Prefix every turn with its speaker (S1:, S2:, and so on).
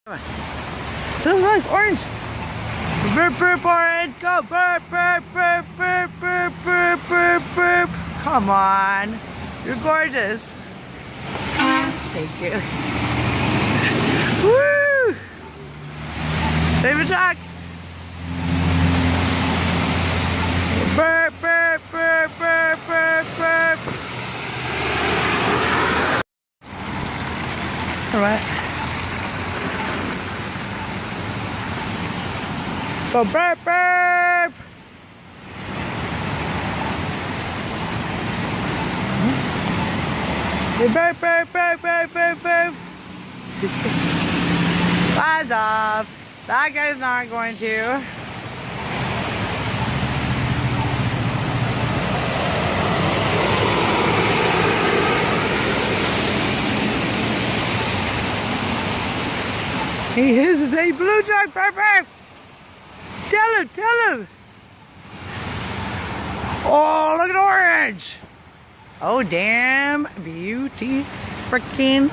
S1: Look, orange. Burp, burp, orange. Go, burp, burp, burp, burp, burp, burp, burp, burp. Come on. You're gorgeous. Thank you. Woo! David Jack. Burp, burp, burp, burp, burp, burp. All right. Go burp, burp. Burp, burp, burp, burp, burp, burp. Buzz off. That guy's not going to. He is a blue jug, burp, burp. Tell him, tell him. Oh, look at orange. Oh, damn beauty freaking